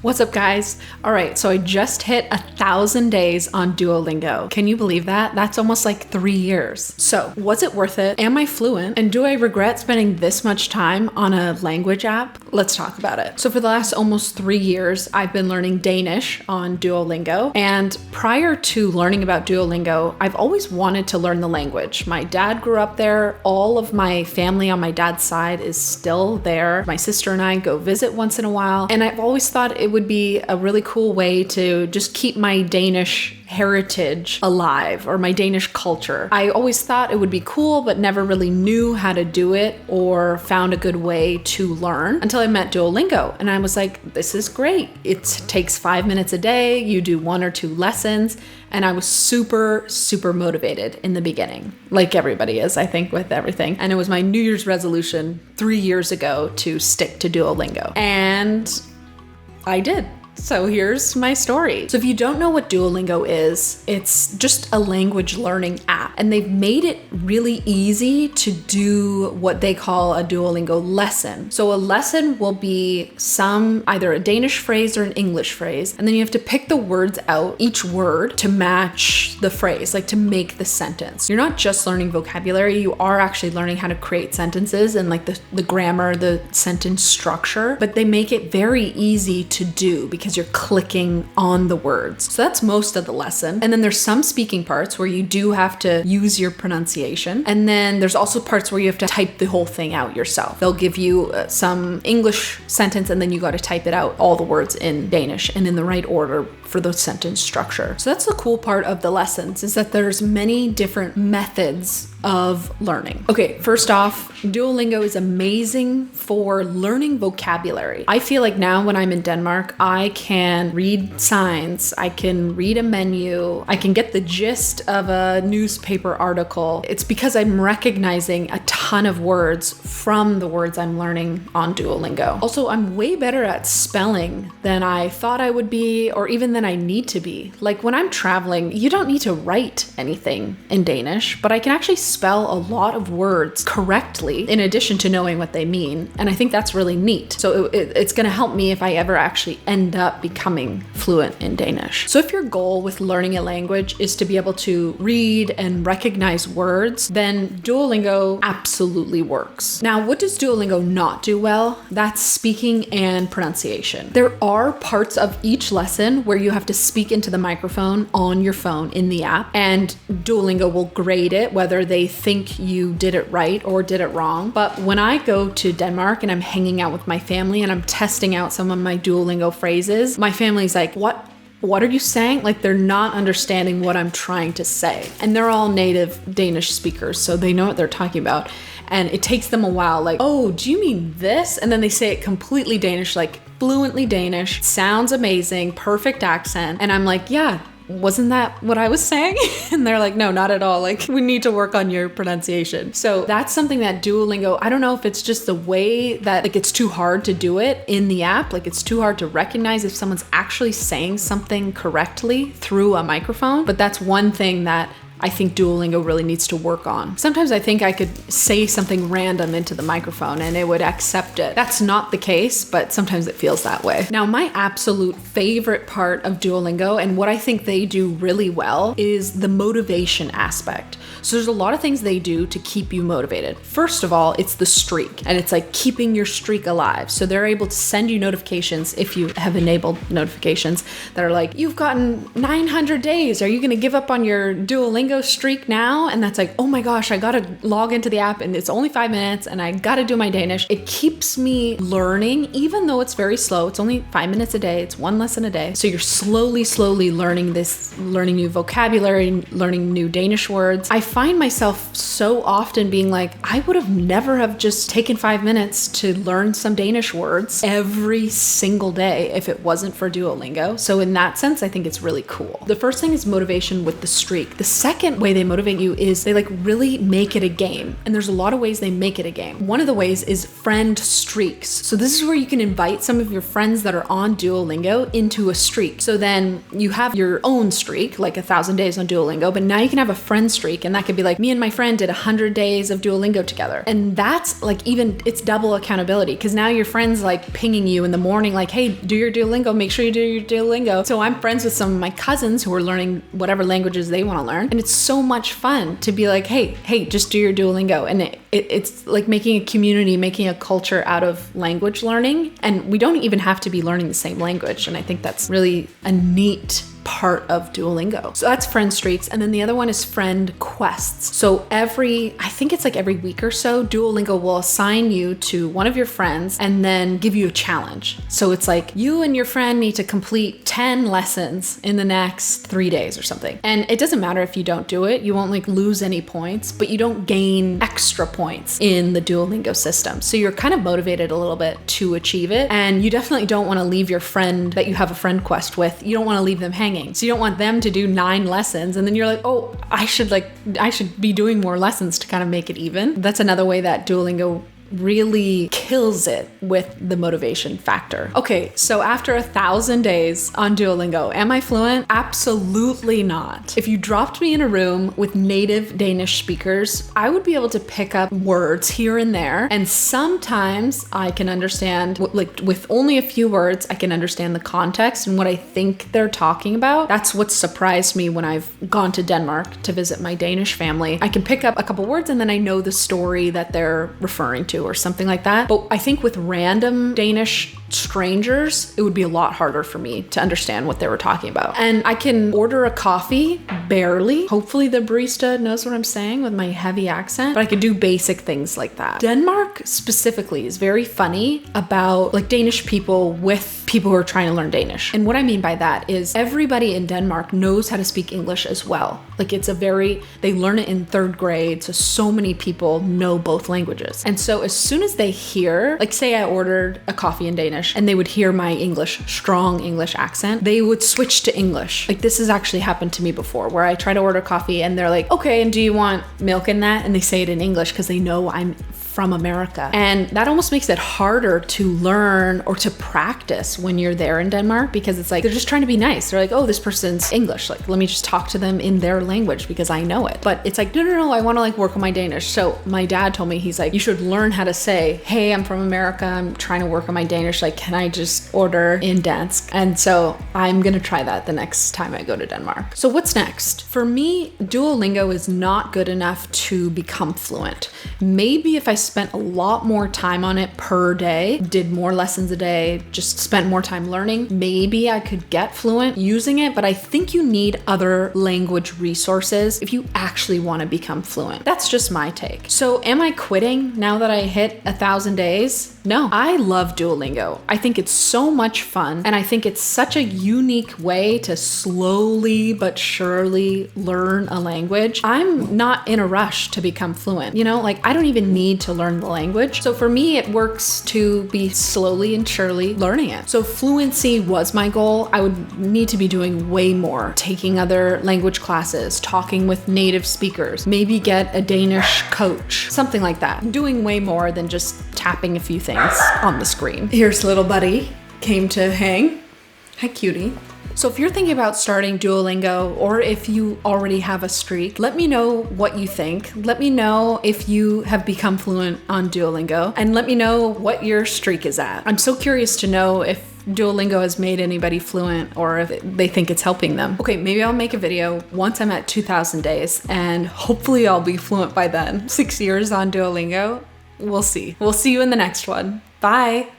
What's up, guys? All right, so I just hit 1,000 days on Duolingo. Can you believe that? That's almost like 3 years. So, was it worth it? Am I fluent? And do I regret spending this much time on a language app? Let's talk about it. So, for the last almost 3 years, I've been learning Danish on Duolingo. And prior to learning about Duolingo, I've always wanted to learn the language. My dad grew up there. All of my family on my dad's side is still there. My sister and I go visit once in a while. And I've always thought it would be a really cool way to just keep my Danish heritage alive, or my Danish culture. I always thought it would be cool, but never really knew how to do it or found a good way to learn until I met Duolingo. And I was like, this is great. It takes 5 minutes a day. You do 1 or 2 lessons. And I was super, super motivated in the beginning, like everybody is, I think, with everything. And it was my New Year's resolution 3 years ago to stick to Duolingo. And I did. So here's my story. So if you don't know what Duolingo is, it's just a language learning app. And they've made it really easy to do what they call a Duolingo lesson. So a lesson will be either a Danish phrase or an English phrase. And then you have to pick the words out, each word, to match the phrase, like to make the sentence. You're not just learning vocabulary, you are actually learning how to create sentences and like the grammar, the sentence structure. But they make it very easy to do because you're clicking on the words. So that's most of the lesson. And then there's some speaking parts where you do have to use your pronunciation. And then there's also parts where you have to type the whole thing out yourself. They'll give you some English sentence and then you got to type it out, all the words in Danish and in the right order for the sentence structure. So that's the cool part of the lessons, is that there's many different methods of learning. Okay, first off, Duolingo is amazing for learning vocabulary. I feel like now when I'm in Denmark, I can read signs, I can read a menu, I can get the gist of a newspaper article. It's because I'm recognizing a ton of words from the words I'm learning on Duolingo. Also, I'm way better at spelling than I thought I would be, or even than I need to be. Like when I'm traveling, you don't need to write anything in Danish, but I can actually spell a lot of words correctly in addition to knowing what they mean. And I think that's really neat. So it's going to help me if I ever actually end up becoming fluent in Danish. So if your goal with learning a language is to be able to read and recognize words, then Duolingo absolutely works. Now, what does Duolingo not do well? That's speaking and pronunciation. There are parts of each lesson where you have to speak into the microphone on your phone in the app, and Duolingo will grade it whether they think you did it right or did it wrong. But when I go to Denmark and I'm hanging out with my family and I'm testing out some of my Duolingo phrases, my family's like, what are you saying? Like they're not understanding what I'm trying to say. And they're all native Danish speakers, so they know what they're talking about. And it takes them a while, like, oh, do you mean this? And then they say it completely Danish, like fluently Danish, sounds amazing, perfect accent. And I'm like, yeah, wasn't that what I was saying? And they're like, no, not at all. Like, we need to work on your pronunciation. So that's something that Duolingo, I don't know if it's just the way that like it's too hard to do it in the app. Like it's too hard to recognize if someone's actually saying something correctly through a microphone. But that's one thing that I think Duolingo really needs to work on. Sometimes I think I could say something random into the microphone and it would accept it. That's not the case, but sometimes it feels that way. Now, my absolute favorite part of Duolingo and what I think they do really well is the motivation aspect. So there's a lot of things they do to keep you motivated. First of all, it's the streak, and it's like keeping your streak alive. So they're able to send you notifications if you have enabled notifications that are like, you've gotten 900 days. Are you going to give up on your Duolingo streak now? And that's like, oh my gosh, I got to log into the app and it's only 5 minutes and I got to do my Danish. It keeps me learning, even though it's very slow. It's only 5 minutes a day. It's 1 lesson a day. So you're slowly learning new vocabulary, learning new Danish words. I find myself so often being like, I would have never have just taken 5 minutes to learn some Danish words every single day if it wasn't for Duolingo. So in that sense, I think it's really cool. The first thing is motivation with the streak. The second way they motivate you is they like really make it a game. And there's a lot of ways they make it a game. One of the ways is friend streaks. So this is where you can invite some of your friends that are on Duolingo into a streak. So then you have your own streak, like 1,000 days on Duolingo, but now you can have a friend streak, and that could be like, me and my friend did 100 days of Duolingo together. And that's like, even it's double accountability, because now your friend's like pinging you in the morning, like, hey, do your Duolingo, make sure you do your Duolingo. So I'm friends with some of my cousins who are learning whatever languages they want to learn. And it's so much fun to be like, hey, just do your Duolingo. And it's like making a community, making a culture out of language learning. And we don't even have to be learning the same language. And I think that's really a neat part of Duolingo. So that's friend streaks. And then the other one is friend quests. So I think it's like every week or so, Duolingo will assign you to one of your friends and then give you a challenge. So it's like you and your friend need to complete 10 lessons in the next 3 days or something. And it doesn't matter if you don't do it, you won't like lose any points, but you don't gain extra points in the Duolingo system. So you're kind of motivated a little bit to achieve it. And you definitely don't want to leave your friend that you have a friend quest with, you don't want to leave them hanging. So you don't want them to do 9 lessons and then you're like, oh, I should be doing more lessons to kind of make it even. That's another way that Duolingo really kills it with the motivation factor. Okay, so after 1,000 days on Duolingo, am I fluent? Absolutely not. If you dropped me in a room with native Danish speakers, I would be able to pick up words here and there. And sometimes I can understand, like with only a few words, I can understand the context and what I think they're talking about. That's what surprised me when I've gone to Denmark to visit my Danish family. I can pick up a couple words and then I know the story that they're referring to or something like that. But I think with random Danish strangers, it would be a lot harder for me to understand what they were talking about. And I can order a coffee, barely. Hopefully the barista knows what I'm saying with my heavy accent, but I could do basic things like that. Denmark specifically is very funny about like Danish people with people who are trying to learn Danish. And what I mean by that is everybody in Denmark knows how to speak English as well. Like they learn it in 3rd grade. So many people know both languages. And so as soon as they hear, like say I ordered a coffee in Danish and they would hear my strong English accent, they would switch to English. Like this has actually happened to me before where I try to order coffee and they're like, okay, and do you want milk in that? And they say it in English because they know I'm from America. And that almost makes it harder to learn or to practice when you're there in Denmark, because it's like, they're just trying to be nice. They're like, oh, this person's English. Like, let me just talk to them in their language because I know it. But it's like, no, I want to like work on my Danish. So my dad told me, he's like, you should learn how to say, hey, I'm from America. I'm trying to work on my Danish. Like, can I just order in dansk? And so I'm going to try that the next time I go to Denmark. So what's next? For me, Duolingo is not good enough to become fluent. Maybe if I spent a lot more time on it per day, did more lessons a day, just spent more time learning, maybe I could get fluent using it, but I think you need other language resources if you actually want to become fluent. That's just my take. So am I quitting now that I hit 1,000 days? No, I love Duolingo. I think it's so much fun, and I think it's such a unique way to slowly but surely learn a language. I'm not in a rush to become fluent. Like I don't even need to learn the language. So for me, it works to be slowly and surely learning it. So fluency was my goal. I would need to be doing way more, taking other language classes, talking with native speakers, maybe get a Danish coach, something like that. Doing way more than just tapping a few things on the screen. Here's little buddy, came to hang. Hi, cutie. So if you're thinking about starting Duolingo, or if you already have a streak, let me know what you think. Let me know if you have become fluent on Duolingo, and let me know what your streak is at. I'm so curious to know if Duolingo has made anybody fluent or if they think it's helping them. Okay, maybe I'll make a video once I'm at 2,000 days, and hopefully I'll be fluent by then. 6 years on Duolingo. We'll see. We'll see you in the next one. Bye.